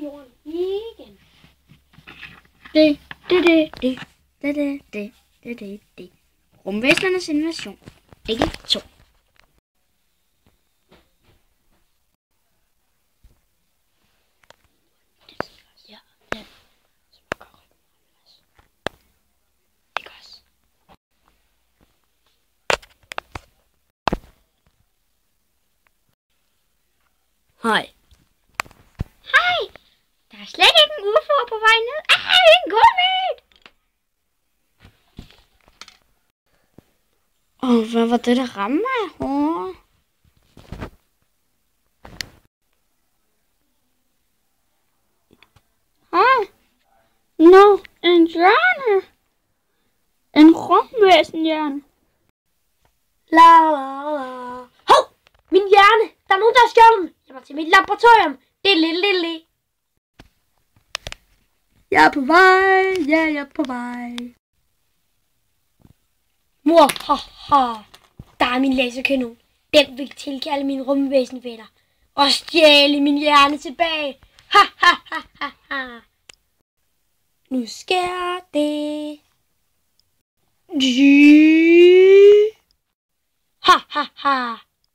jorden igen. Det. Rumvæsenernes invasion. Del 2. Hej. Hej! Der er slet ikke en UFO på vej ned. En gummit! Hvad var det, der ramte mig i hovedet? Hej. En hjerne. En rumvæsenhjerne. La la la. Hov! Min hjerne! Der er nogen, der har stjålet den. Jeg var til mit laboratorium. Det er lille. Jeg er på vej. Ja, jeg er på vej. Mor, haha. Der er min laserkanon. Den vil tilkalde mine rumvæsenfætter. Og stjæle min hjerne tilbage. Ha. Nu sker det.